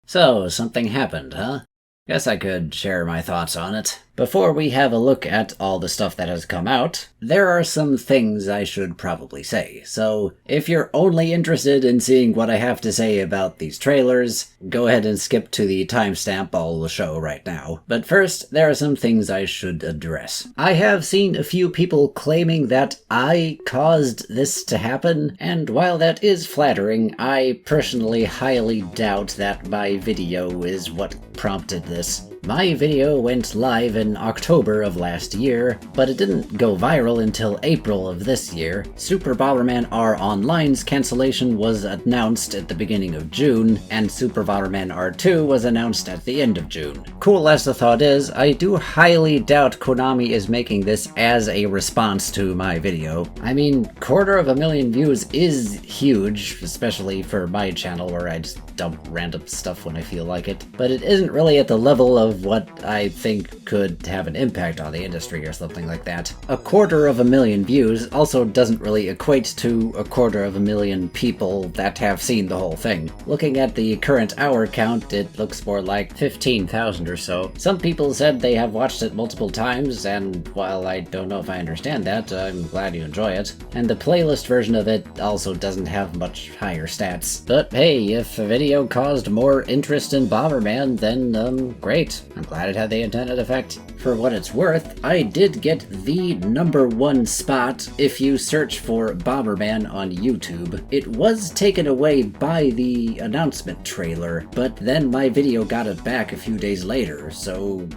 So, something happened, huh? Guess I could share my thoughts on it. Before we have a look at all the stuff that has come out, there are some things I should probably say. So, if you're only interested in seeing what I have to say about these trailers, go ahead and skip to the timestamp I'll show right now. But first, there are some things I should address. I have seen a few people claiming that I caused this to happen, and while that is flattering, I personally highly doubt that my video is what prompted this. My video went live in October of last year, but it didn't go viral until April of this year. Super Bomberman R Online's cancellation was announced at the beginning of June, and Super Bomberman R2 was announced at the end of June. Cool as the thought is, I do highly doubt Konami is making this as a response to my video. I mean, 250,000 views is huge, especially for my channel where I just dump random stuff when I feel like it, but it isn't really at the level of what I think could have an impact on the industry or something like that. 250,000 views also doesn't really equate to 250,000 people that have seen the whole thing. Looking at the current hour count, it looks more like 15,000 or so. Some people said they have watched it multiple times, and while I don't know if I understand that, I'm glad you enjoy it. And the playlist version of it also doesn't have much higher stats. But hey, if the video caused more interest in Bomberman, then great. I'm glad it had the intended effect. For what it's worth, I did get the #1 spot if you search for Bomberman on YouTube. It was taken away by the announcement trailer, but then my video got it back a few days later, so,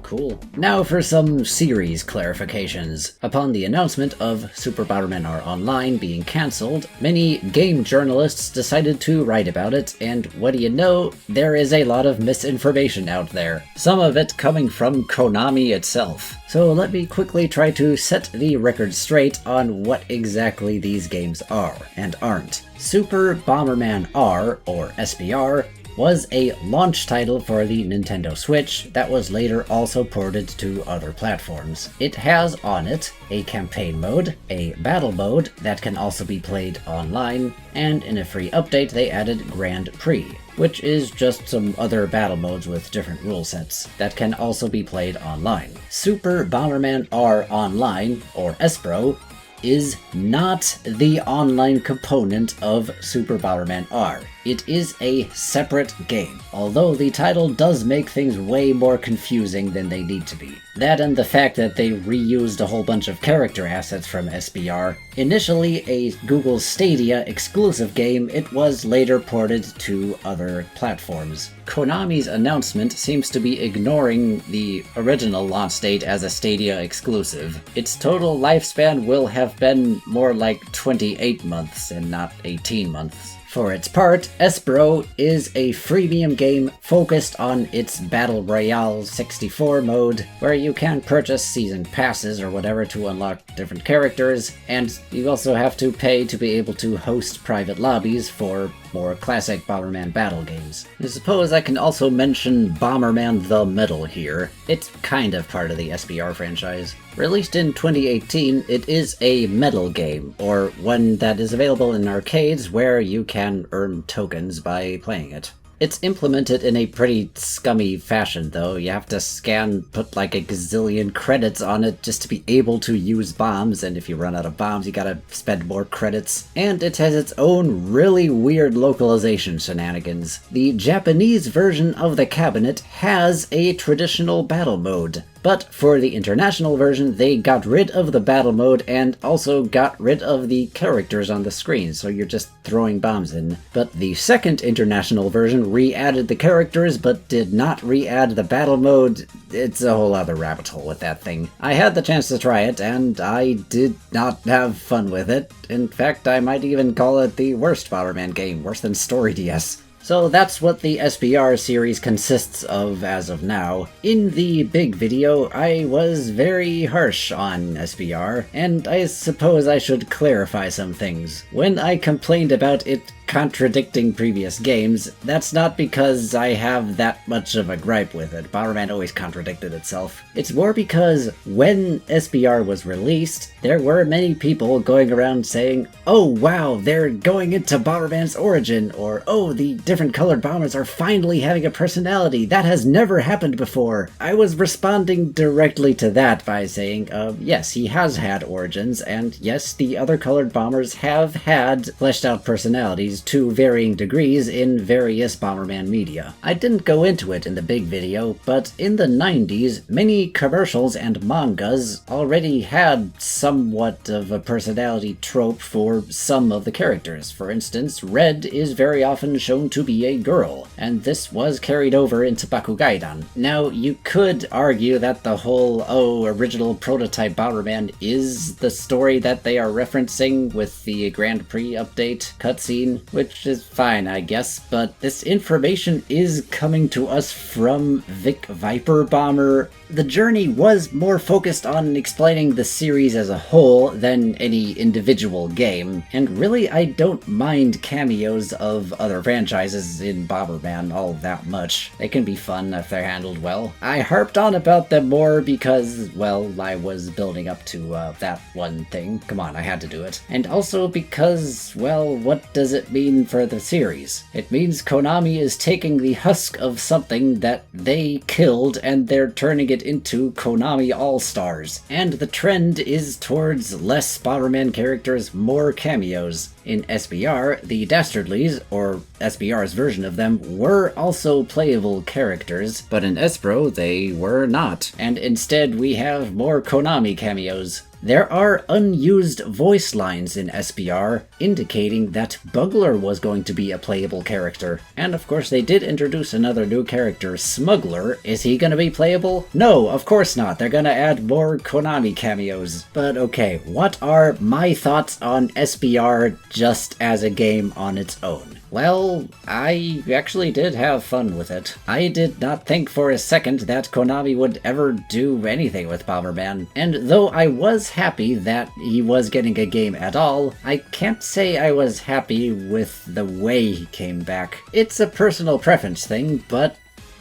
cool. Now for some series clarifications. Upon the announcement of Super Bomberman R Online being cancelled, many game journalists decided to write about it, and what do you know, there is a lot of misinformation out there. Some of it coming from Konami itself. So let me quickly try to set the record straight on what exactly these games are and aren't. Super Bomberman R, or SBR, was a launch title for the Nintendo Switch that was later also ported to other platforms. It has on it a campaign mode, a battle mode that can also be played online, and in a free update they added Grand Prix, which is just some other battle modes with different rule sets that can also be played online. Super Bomberman R Online, or SBRO, is not the online component of Super Bomberman R. It is a separate game, although the title does make things way more confusing than they need to be. That and the fact that they reused a whole bunch of character assets from SBR. Initially a Google Stadia exclusive game, it was later ported to other platforms. Konami's announcement seems to be ignoring the original launch date as a Stadia exclusive. Its total lifespan will have been more like 28 months and not 18 months. For its part, SBRO is a freemium game focused on its Battle Royale 64 mode, where you can purchase season passes or whatever to unlock different characters, and you also have to pay to be able to host private lobbies for more classic Bomberman battle games. I suppose I can also mention Bomberman the Medal here. It's kind of part of the SBR franchise. Released in 2018, it is a medal game, or one that is available in arcades where you can earn tokens by playing it. It's implemented in a pretty scummy fashion, though. You have to put like a gazillion credits on it just to be able to use bombs, and if you run out of bombs, you gotta spend more credits. And it has its own really weird localization shenanigans. The Japanese version of the cabinet has a traditional battle mode, but for the international version, they got rid of the battle mode and also got rid of the characters on the screen, so you're just throwing bombs in. But the second international version re-added the characters, but did not re-add the battle mode. It's a whole other rabbit hole with that thing. I had the chance to try it, and I did not have fun with it. In fact, I might even call it the worst Bomberman game, worse than Story DS. So that's what the SBR series consists of as of now. In the big video, I was very harsh on SBR, and I suppose I should clarify some things. When I complained about it contradicting previous games, that's not because I have that much of a gripe with it. Bomberman always contradicted itself. It's more because when SBR was released, there were many people going around saying, oh wow, they're going into Bomberman's origin, or oh, the different colored bombers are finally having a personality. That has never happened before. I was responding directly to that by saying, yes, he has had origins, and yes, the other colored bombers have had fleshed out personalities to varying degrees in various Bomberman media. I didn't go into it in the big video, but in the 90s, many commercials and mangas already had somewhat of a personality trope for some of the characters. For instance, Red is very often shown to be a girl, and this was carried over into Bakugaidan. Now, you could argue that the whole, original prototype Bomberman is the story that they are referencing with the Grand Prix update cutscene, which is fine, I guess, but this information is coming to us from Vic Viper Bomber. The journey was more focused on explaining the series as a whole than any individual game, and really I don't mind cameos of other franchises in Bomberman all that much. They can be fun if they're handled well. I harped on about them more because, well, I was building up to that one thing. Come on, I had to do it. And also because, well, what does it mean for the series? It means Konami is taking the husk of something that they killed and they're turning it into Konami All-Stars. And the trend is towards less Bomberman characters, more cameos. In SBR, the Dastardlies, or SBR's version of them, were also playable characters, but in Espro they were not, and instead we have more Konami cameos. There are unused voice lines in SBR, indicating that Bugler was going to be a playable character. And of course they did introduce another new character, Smuggler. Is he gonna be playable? No, of course not. They're gonna add more Konami cameos. But okay, what are my thoughts on SBR just as a game on its own? Well, I actually did have fun with it. I did not think for a second that Konami would ever do anything with Bomberman, and though I was happy that he was getting a game at all, I can't say I was happy with the way he came back. It's a personal preference thing, but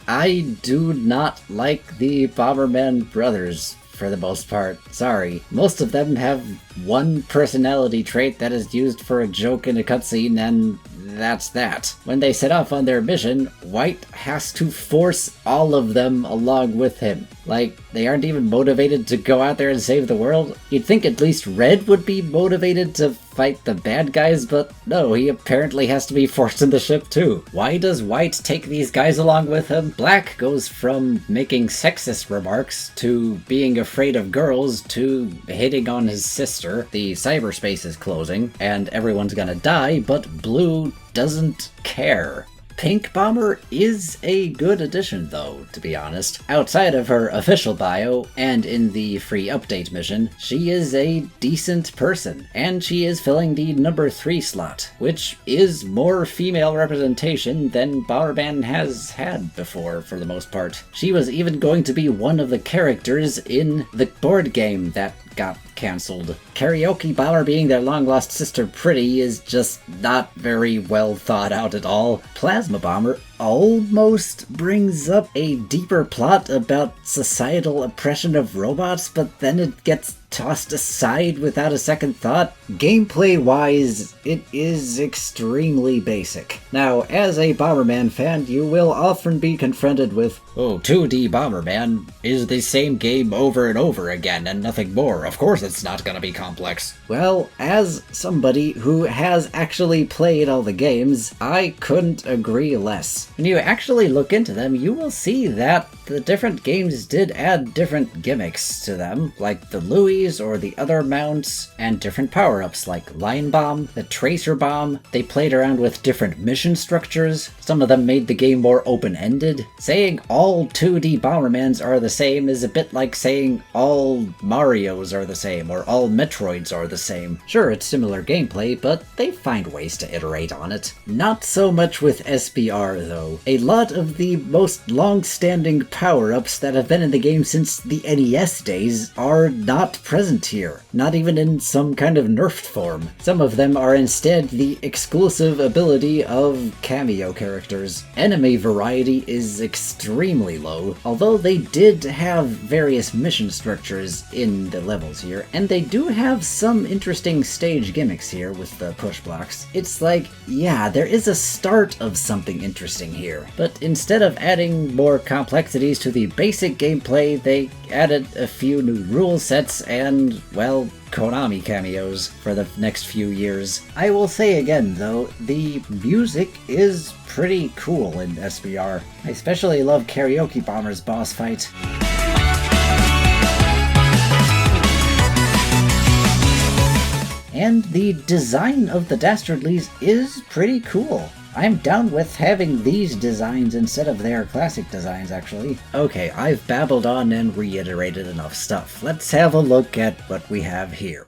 I do not like the Bomberman brothers. For the most part. Sorry. Most of them have one personality trait that is used for a joke in a cutscene, and that's that. When they set off on their mission, White has to force all of them along with him. Like, they aren't even motivated to go out there and save the world. You'd think at least Red would be motivated to fight the bad guys, but no, he apparently has to be forced in the ship too. Why does White take these guys along with him? Black goes from making sexist remarks to being afraid of girls to hitting on his sister. The cyberspace is closing and everyone's gonna die, but Blue doesn't care. Pink Bomber is a good addition though, to be honest. Outside of her official bio, and in the free update mission, she is a decent person, and she is filling the number 3 slot, which is more female representation than Bomberman has had before for the most part. She was even going to be one of the characters in the board game that got cancelled. Karaoke Bomber being their long-lost sister Pretty is just not very well thought out at all. Plasma Bomber almost brings up a deeper plot about societal oppression of robots, but then it gets tossed aside without a second thought. Gameplay-wise, it is extremely basic. Now, as a Bomberman fan, you will often be confronted with, oh, 2D Bomberman is the same game over and over again and nothing more. Of course it's not gonna be complex. Well, as somebody who has actually played all the games, I couldn't agree less. When you actually look into them, you will see that the different games did add different gimmicks to them, like the Louis or the other mounts, and different power-ups like Line Bomb, the Tracer Bomb. They played around with different mission structures. Some of them made the game more open-ended. Saying all 2D Bombermans are the same is a bit like saying all Marios are the same. same, or all Metroids are the same. Sure, it's similar gameplay, but they find ways to iterate on it. Not so much with SBR, though. A lot of the most long-standing power-ups that have been in the game since the NES days are not present here. Not even in some kind of nerfed form. Some of them are instead the exclusive ability of cameo characters. Enemy variety is extremely low, although they did have various mission structures in the levels here, and they do have some interesting stage gimmicks here with the push blocks. It's like, yeah, there is a start of something interesting here, but instead of adding more complexities to the basic gameplay, they added a few new rule sets and, well, Konami cameos for the next few years. I will say again, though, the music is pretty cool in SBR. I especially love Karaoke Bomber's boss fight. And the design of the Dastardlies is pretty cool. I'm down with having these designs instead of their classic designs, actually. Okay, I've babbled on and reiterated enough stuff. Let's have a look at what we have here.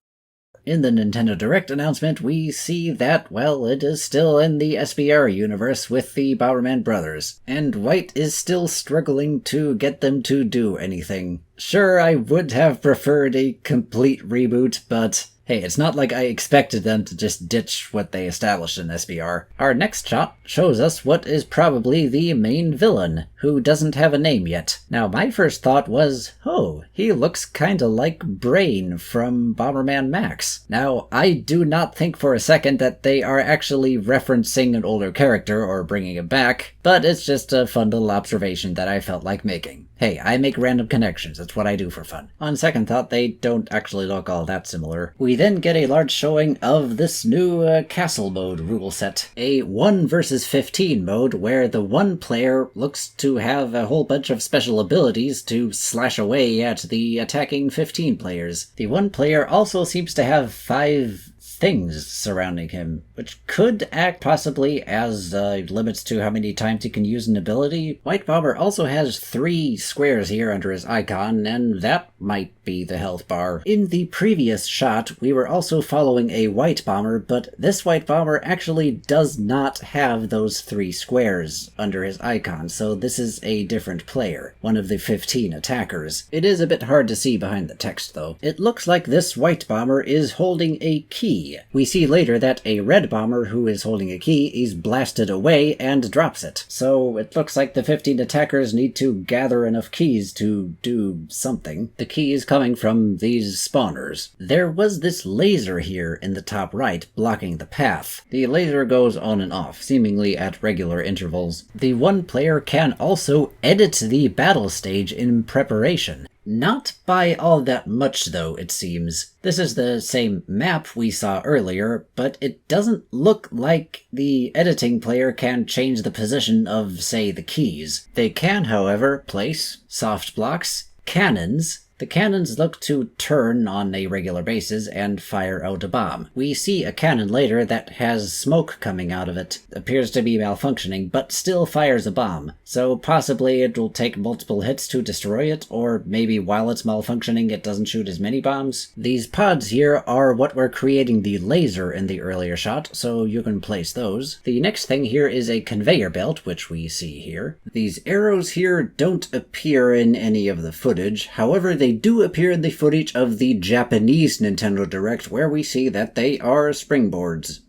In the Nintendo Direct announcement, we see that, well, it is still in the SBR universe with the Bomberman brothers, and White is still struggling to get them to do anything. Sure, I would have preferred a complete reboot, but hey, it's not like I expected them to just ditch what they established in SBR. Our next shot shows us what is probably the main villain, who doesn't have a name yet. Now, my first thought was, oh, he looks kinda like Brain from Bomberman Max. Now, I do not think for a second that they are actually referencing an older character or bringing him back, but it's just a fun little observation that I felt like making. Hey, I make random connections, that's what I do for fun. On second thought, they don't actually look all that similar. We then get a large showing of this new castle mode rule set. A 1 versus 15 mode where the one player looks to have a whole bunch of special abilities to slash away at the attacking 15 players. The one player also seems to have 5 things surrounding him, which could act possibly as limits to how many times he can use an ability. White Bomber also has 3 squares here under his icon, and that might be the health bar. In the previous shot, we were also following a White Bomber, but this White Bomber actually does not have those 3 squares under his icon, so this is a different player, one of the 15 attackers. It is a bit hard to see behind the text, though. It looks like this White Bomber is holding a key. We see later that a Red Bomber who is holding a key is blasted away and drops it. So it looks like the 15 attackers need to gather enough keys to do something. The key is coming from these spawners. There was this laser here in the top right blocking the path. The laser goes on and off, seemingly at regular intervals. The one player can also edit the battle stage in preparation. Not by all that much, though, it seems. This is the same map we saw earlier, but it doesn't look like the editing player can change the position of, say, the keys. They can, however, place soft blocks, cannons. The cannons look to turn on a regular basis and fire out a bomb. We see a cannon later that has smoke coming out of it. Appears to be malfunctioning, but still fires a bomb. So possibly it will take multiple hits to destroy it, or maybe while it's malfunctioning it doesn't shoot as many bombs. These pods here are what were creating the laser in the earlier shot, so you can place those. The next thing here is a conveyor belt, which we see here. These arrows here don't appear in any of the footage, however they do appear in the footage of the Japanese Nintendo Direct, where we see that they are springboards.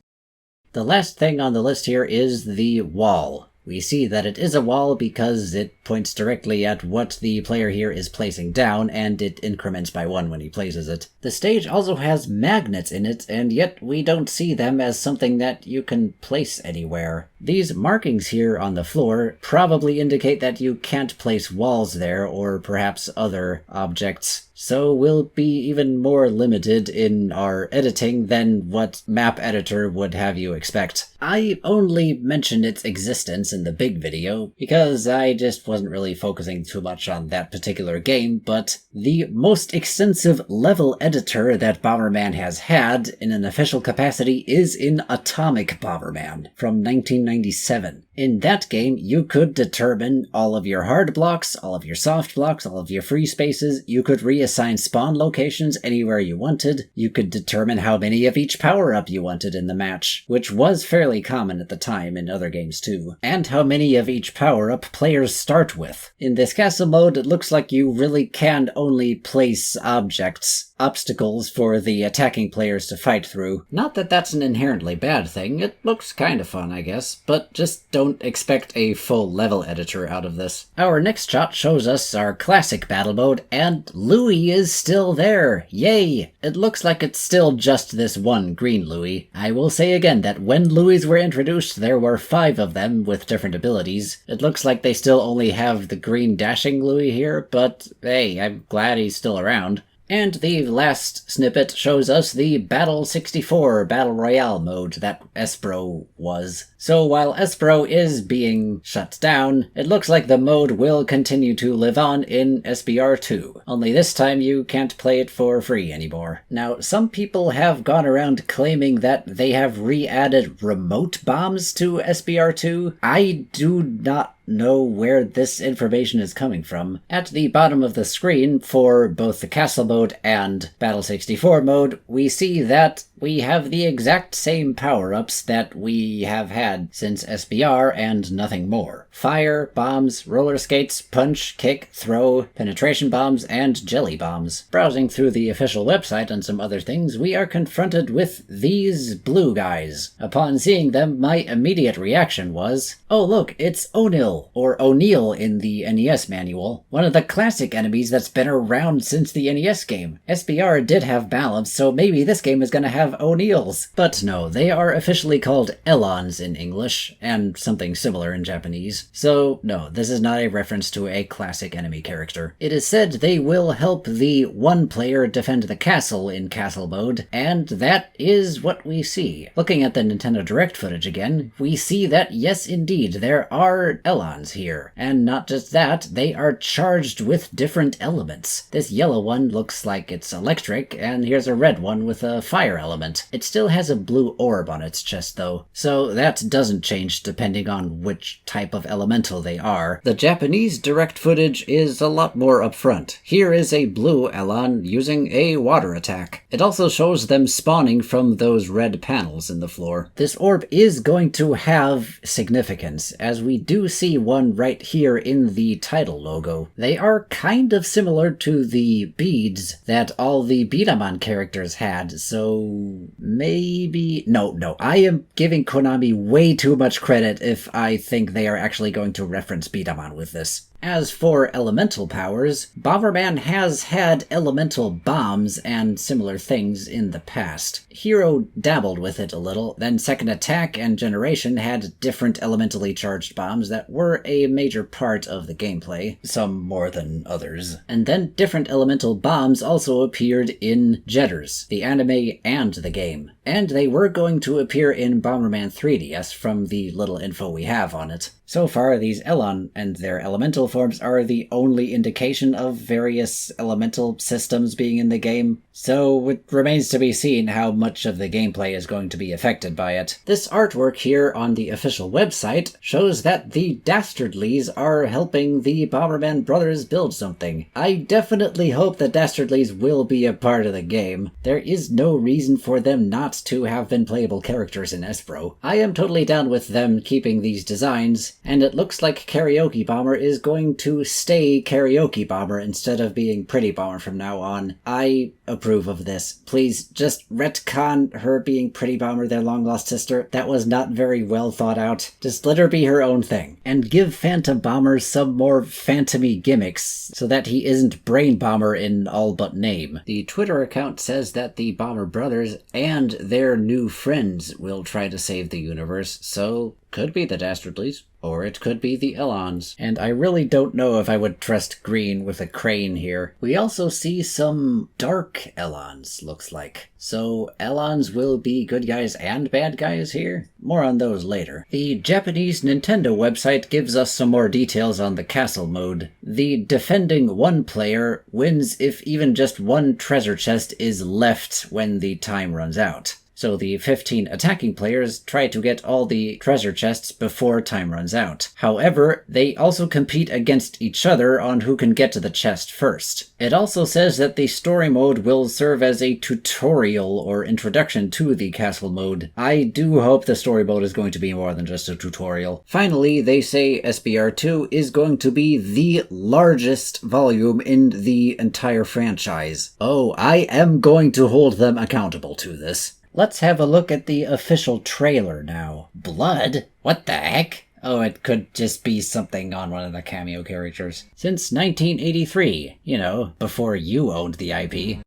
The last thing on the list here is the wall. We see that it is a wall because it points directly at what the player here is placing down, and it increments by 1 when he places it. The stage also has magnets in it, and yet we don't see them as something that you can place anywhere. These markings here on the floor probably indicate that you can't place walls there, or perhaps other objects. So we'll be even more limited in our editing than what map editor would have you expect. I only mentioned its existence in the big video because I just wasn't really focusing too much on that particular game, but the most extensive level editor that Bomberman has had in an official capacity is in Atomic Bomberman from 1997. In that game, you could determine all of your hard blocks, all of your soft blocks, all of your free spaces. You could reassign spawn locations anywhere you wanted. You could determine how many of each power-up you wanted in the match, which was fairly common at the time in other games too, and how many of each power-up players start with. In this castle mode, it looks like you really can only place obstacles for the attacking players to fight through. Not that that's an inherently bad thing, it looks kind of fun, I guess, but just don't expect a full level editor out of this. Our next shot shows us our classic battle mode, and Louis is still there! Yay! It looks like it's still just this one green Louis. I will say again that when Louis were introduced, there were 5 of them with different abilities. It looks like they still only have the green dashing Louis here, but hey, I'm glad he's still around. And the last snippet shows us the Battle 64 Battle Royale mode that Espro was. So while Espro is being shut down, it looks like the mode will continue to live on in SBR2. Only this time you can't play it for free anymore. Now, some people have gone around claiming that they have re-added remote bombs to SBR2. I do not know where this information is coming from. At the bottom of the screen, for both the Castle mode and Battle 64 mode, we see that we have the exact same power-ups that we have had since SBR and nothing more. Fire, bombs, roller skates, punch, kick, throw, penetration bombs, and jelly bombs. Browsing through the official website and some other things, we are confronted with these blue guys. Upon seeing them, my immediate reaction was, oh look, it's O'Neill, or O'Neill in the NES manual. One of the classic enemies that's been around since the NES game. SBR did have balance, so maybe this game is gonna have O'Neills. But no, they are officially called Elons in English, and something similar in Japanese. So no, this is not a reference to a classic enemy character. It is said they will help the one player defend the castle in castle mode, and that is what we see. Looking at the Nintendo Direct footage again, we see that yes indeed, there are Elons here. And not just that, they are charged with different elements. This yellow one looks like it's electric, and here's a red one with a fire element. It still has a blue orb on its chest though, so that doesn't change depending on which type of elemental they are. The Japanese Direct footage is a lot more upfront. Here is a blue Elon using a water attack. It also shows them spawning from those red panels in the floor. This orb is going to have significance, as we do see one right here in the title logo. They are kind of similar to the beads that all the Beat-'em-on characters had, so maybe... No, I am giving Konami way too much credit if I think they are actually going to reference Beat-'em-on with this. As for elemental powers, Bomberman has had elemental bombs and similar things in the past. Hero dabbled with it a little, then Second Attack and Generation had different elementally charged bombs that were a major part of the gameplay, some more than others. And then different elemental bombs also appeared in Jetters, the anime and the game. And they were going to appear in Bomberman 3DS from the little info we have on it. So far, these Elon and their elemental forms are the only indication of various elemental systems being in the game, so it remains to be seen how much of the gameplay is going to be affected by it. This artwork here on the official website shows that the Dastardlies are helping the Bomberman brothers build something. I definitely hope the Dastardlies will be a part of the game. There is no reason for them not to have been playable characters in Espro. I am totally down with them keeping these designs, and it looks like Karaoke Bomber is going to stay Karaoke Bomber instead of being Pretty Bomber from now on. I approve of this. Please, just retcon her being Pretty Bomber, their long-lost sister. That was not very well thought out. Just let her be her own thing. And give Phantom Bomber some more phantom-y gimmicks, so that he isn't Brain Bomber in all but name. The Twitter account says that the Bomber brothers and their new friends will try to save the universe, so could be the Dastardlies. Or it could be the Elons. And I really don't know if I would trust green with a crane here. We also see some dark Elons, looks like. So Elons will be good guys and bad guys here? More on those later. The Japanese Nintendo website gives us some more details on the castle mode. The defending one player wins if even just one treasure chest is left when the time runs out. So the 15 attacking players try to get all the treasure chests before time runs out. However, they also compete against each other on who can get to the chest first. It also says that the story mode will serve as a tutorial or introduction to the castle mode. I do hope the story mode is going to be more than just a tutorial. Finally, they say SBR2 is going to be the largest volume in the entire franchise. Oh, I am going to hold them accountable to this. Let's have a look at the official trailer now. Blood? What the heck? Oh, it could just be something on one of the cameo characters. Since 1983, you know, before you owned the IP.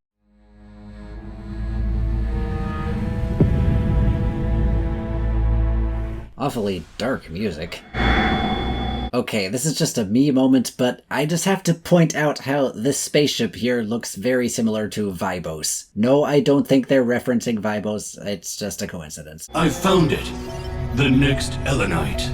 Awfully dark music. Okay, this is just a me moment, but I just have to point out how this spaceship here looks very similar to Vibos. No, I don't think they're referencing Vibos, it's just a coincidence. I found it! The next Ellenite.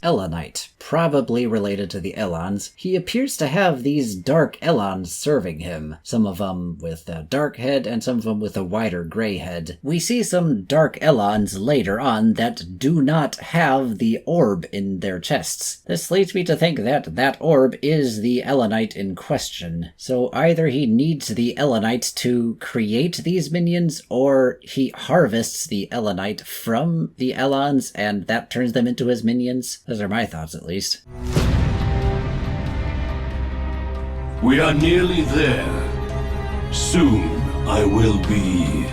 Ellenite, probably related to the Elons. He appears to have these dark Elons serving him, some of them with a dark head and some of them with a wider gray head. We see some dark Elons later on that do not have the orb in their chests. This leads me to think that that orb is the Ellenite in question. So either he needs the Ellenite to create these minions, or he harvests the Ellenite from the Elons and that turns them into his minions. Those are my thoughts, at least. We are nearly there. Soon I will be.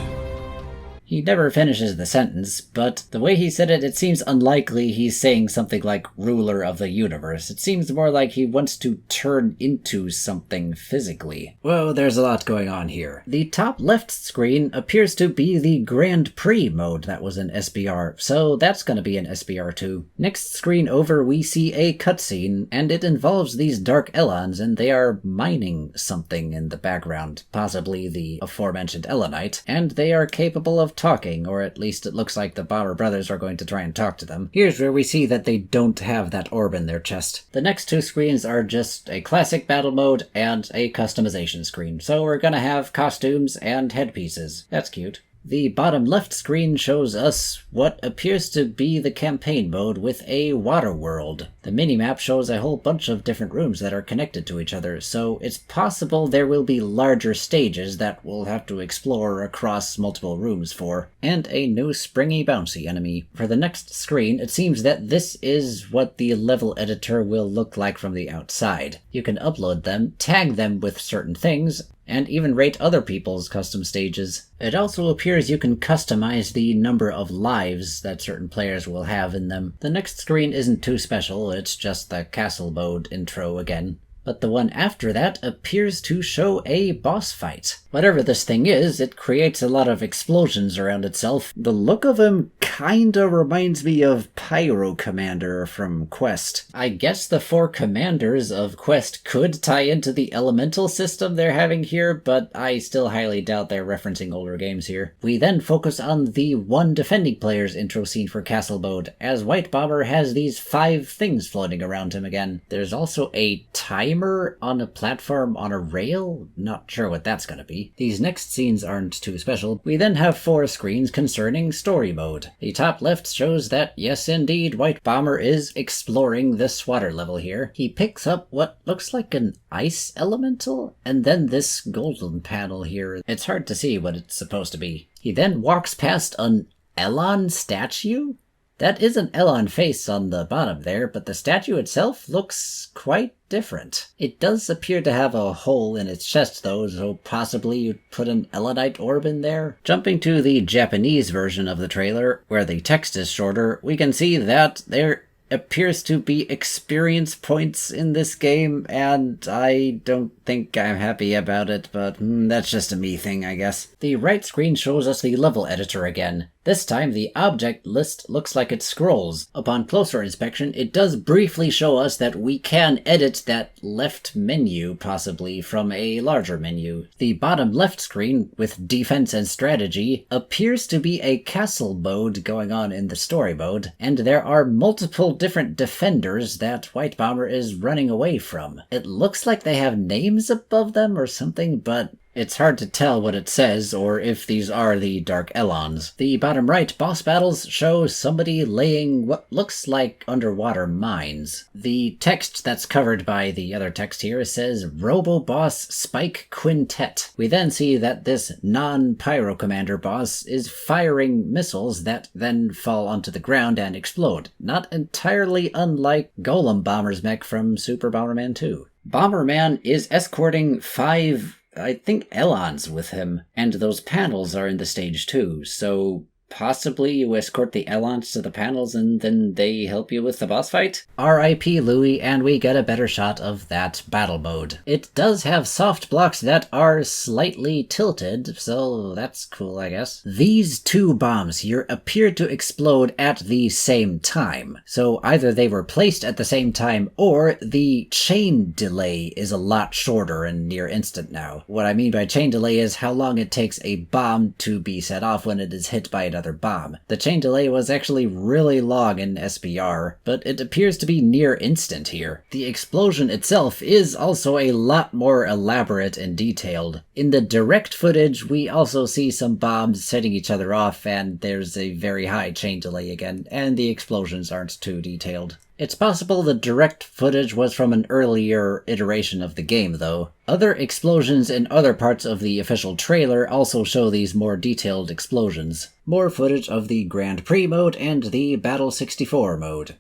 He never finishes the sentence, but the way he said it, it seems unlikely he's saying something like ruler of the universe. It seems more like he wants to turn into something physically. Whoa, there's a lot going on here. The top left screen appears to be the Grand Prix mode that was in SBR, so that's going to be in SBR too. Next screen over, we see a cutscene, and it involves these dark Elons, and they are mining something in the background, possibly the aforementioned Ellenite, and they are capable of talking, or at least it looks like the Bomber brothers are going to try and talk to them. Here's where we see that they don't have that orb in their chest. The next two screens are just a classic battle mode and a customization screen, so we're gonna have costumes and headpieces. That's cute. The bottom left screen shows us what appears to be the campaign mode with a water world. The minimap shows a whole bunch of different rooms that are connected to each other, so it's possible there will be larger stages that we'll have to explore across multiple rooms for, and a new springy bouncy enemy. For the next screen, it seems that this is what the level editor will look like from the outside. You can upload them, tag them with certain things, and even rate other people's custom stages. It also appears you can customize the number of lives that certain players will have in them. The next screen isn't too special, it's just the castle mode intro again. But the one after that appears to show a boss fight. Whatever this thing is, it creates a lot of explosions around itself. The look of him kinda reminds me of Pyro Commander from Quest. I guess the 4 commanders of Quest could tie into the elemental system they're having here, but I still highly doubt they're referencing older games here. We then focus on the 1 defending player's intro scene for Castle Mode, as White Bomber has these 5 things floating around him again. There's also a timer on a platform on a rail? Not sure what that's gonna be. These next scenes aren't too special. We then have 4 screens concerning story mode. The top left shows that, yes indeed, White Bomber is exploring this water level here. He picks up what looks like an ice elemental, and then this golden panel here. It's hard to see what it's supposed to be. He then walks past an Elon statue? That is an Elon face on the bottom there, but the statue itself looks quite different. It does appear to have a hole in its chest though, so possibly you'd put an Elonite orb in there. Jumping to the Japanese version of the trailer, where the text is shorter, we can see that there appears to be experience points in this game, and I don't think I'm happy about it, but that's just a me thing, I guess. The right screen shows us the level editor again. This time, the object list looks like it scrolls. Upon closer inspection, it does briefly show us that we can edit that left menu, possibly, from a larger menu. The bottom left screen, with defense and strategy, appears to be a castle mode going on in the story mode, and there are multiple different defenders that White Bomber is running away from. It looks like they have names above them or something, but It's hard to tell what it says or if these are the Dark Elons. The bottom right boss battles show somebody laying what looks like underwater mines. The text that's covered by the other text here says Robo-Boss Spike Quintet. We then see that this non-Pyro Commander boss is firing missiles that then fall onto the ground and explode. Not entirely unlike Golem Bomber's mech from Super Bomberman 2. Bomberman is escorting 5, I think, Elons with him, and those panels are in the stage too, so possibly you escort the Elons to the panels and then they help you with the boss fight? R.I.P. Louis, and we get a better shot of that battle mode. It does have soft blocks that are slightly tilted, so that's cool, I guess. These 2 bombs here appear to explode at the same time, so either they were placed at the same time or the chain delay is a lot shorter and near instant now. What I mean by chain delay is how long it takes a bomb to be set off when it is hit by another bomb. The chain delay was actually really long in SBR, but it appears to be near instant here. The explosion itself is also a lot more elaborate and detailed. In the direct footage, we also see some bombs setting each other off, and there's a very high chain delay again, and the explosions aren't too detailed. It's possible the direct footage was from an earlier iteration of the game, though. Other explosions in other parts of the official trailer also show these more detailed explosions. More footage of the Grand Prix mode and the Battle 64 mode.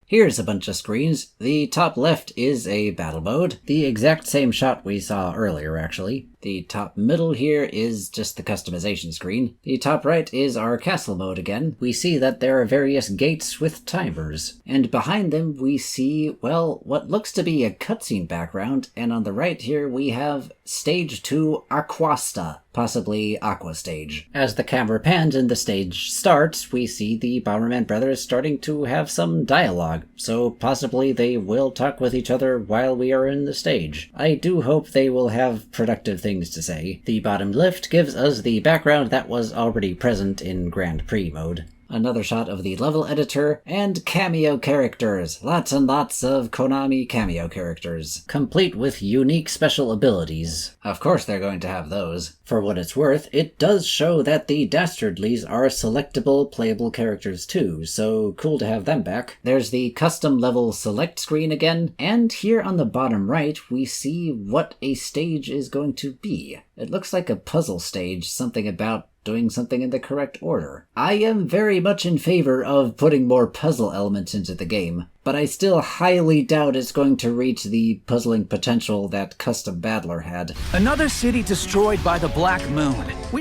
Here's a bunch of screens. The top left is a battle mode, the exact same shot we saw earlier actually. The top middle here is just the customization screen. The top right is our castle mode again. We see that there are various gates with timers. And behind them we see, well, what looks to be a cutscene background, and on the right here we have Stage 2 Aquasta, possibly Aqua Stage. As the camera pans and the stage starts, we see the Bomberman brothers starting to have some dialogue, so possibly they will talk with each other while we are in the stage. I do hope they will have productive things to say. The bottom left gives us the background that was already present in Grand Prix mode. Another shot of the level editor, and cameo characters. Lots and lots of Konami cameo characters, complete with unique special abilities. Of course they're going to have those. For what it's worth, it does show that the Dastardlies are selectable playable characters too, so cool to have them back. There's the custom level select screen again, and here on the bottom right we see what a stage is going to be. It looks like a puzzle stage, something about doing something in the correct order. I am very much in favor of putting more puzzle elements into the game, but I still highly doubt it's going to reach the puzzling potential that Custom Battler had. Another city destroyed by the Black Moon.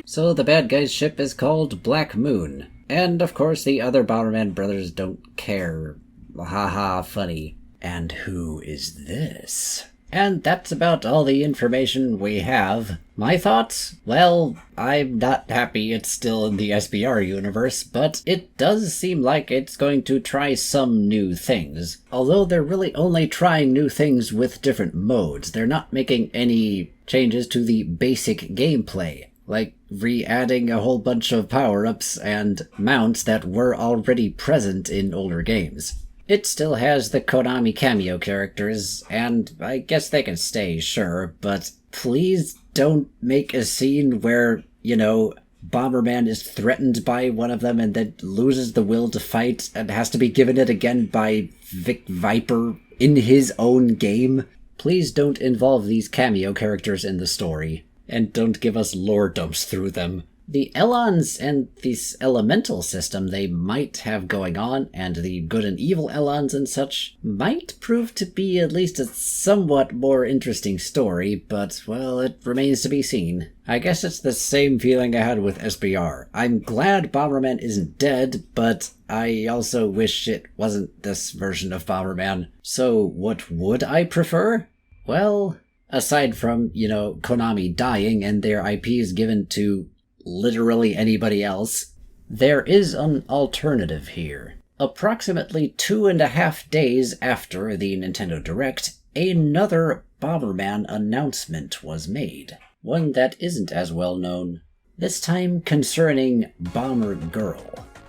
So the bad guy's ship is called Black Moon. And of course the other Bomberman brothers don't care. Haha, funny. And who is this? And that's about all the information we have. My thoughts? Well, I'm not happy it's still in the SBR universe, but it does seem like it's going to try some new things. Although they're really only trying new things with different modes. They're not making any changes to the basic gameplay, like re-adding a whole bunch of power-ups and mounts that were already present in older games. It still has the Konami cameo characters, and I guess they can stay, sure, but please don't make a scene where, you know, Bomberman is threatened by one of them and then loses the will to fight and has to be given it again by Vic Viper in his own game. Please don't involve these cameo characters in the story, and don't give us lore dumps through them. The Elons and this elemental system they might have going on, and the good and evil Elons and such, might prove to be at least a somewhat more interesting story, but, well, it remains to be seen. I guess it's the same feeling I had with SBR. I'm glad Bomberman isn't dead, but I also wish it wasn't this version of Bomberman. So what would I prefer? Well, aside from, you know, Konami dying and their IPs given to literally anybody else, there is an alternative here. Approximately 2.5 days after the Nintendo Direct, another Bomberman announcement was made. One that isn't as well known. This time concerning Bomber Girl.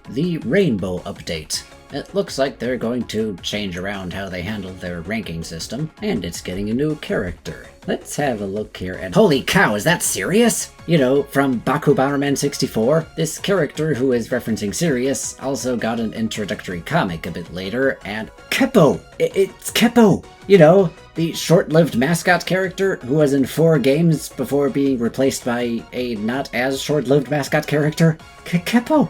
The Rainbow Update. It looks like they're going to change around how they handle their ranking system, and it's getting a new character. Let's have a look here and holy cow, is that Sirius? You know, from Baku Bomberman 64? This character who is referencing Sirius also got an introductory comic a bit later, and Keppo! It's Keppo! You know, the short-lived mascot character who was in 4 games before being replaced by a not as short-lived mascot character? Keppo!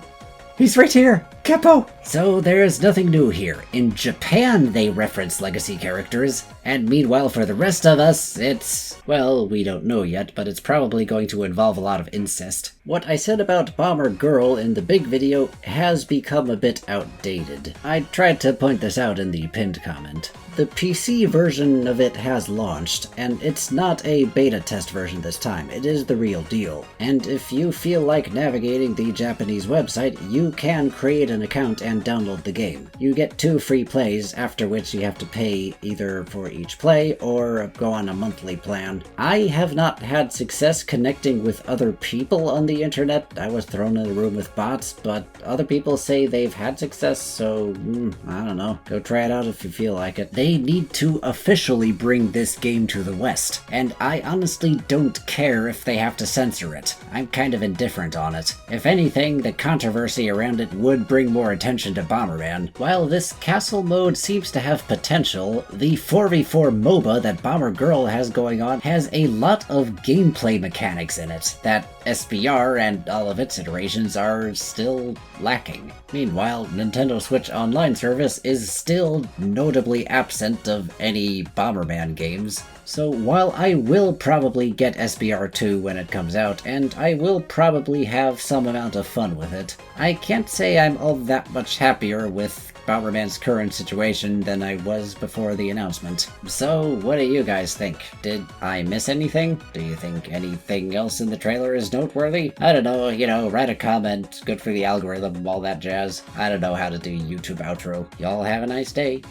He's right here! Keppo! So there's nothing new here. In Japan, they reference legacy characters, and meanwhile for the rest of us, it's... well, we don't know yet, but it's probably going to involve a lot of incest. What I said about Bomber Girl in the big video has become a bit outdated. I tried to point this out in the pinned comment. The PC version of it has launched, and it's not a beta test version this time, it is the real deal. And if you feel like navigating the Japanese website, you can create an account and download the game. You get 2 free plays, after which you have to pay either for each play or go on a monthly plan. I have not had success connecting with other people on the internet. I was thrown in a room with bots, but other people say they've had success, so I don't know. Go try it out if you feel like it. They need to officially bring this game to the West, and I honestly don't care if they have to censor it. I'm kind of indifferent on it. If anything, the controversy around it would bring more attention to Bomberman. While this castle mode seems to have potential, the 4v4 MOBA that Bomber Girl has going on has a lot of gameplay mechanics in it that SBR and all of its iterations are still lacking. Meanwhile, Nintendo Switch Online service is still notably absent of any Bomberman games. So while I will probably get SBR2 when it comes out, and I will probably have some amount of fun with it, I can't say I'm all that much happier with Bomberman's current situation than I was before the announcement. So what do you guys think? Did I miss anything? Do you think anything else in the trailer is noteworthy? I don't know, you know, write a comment, good for the algorithm, all that jazz. I don't know how to do YouTube outro. Y'all have a nice day.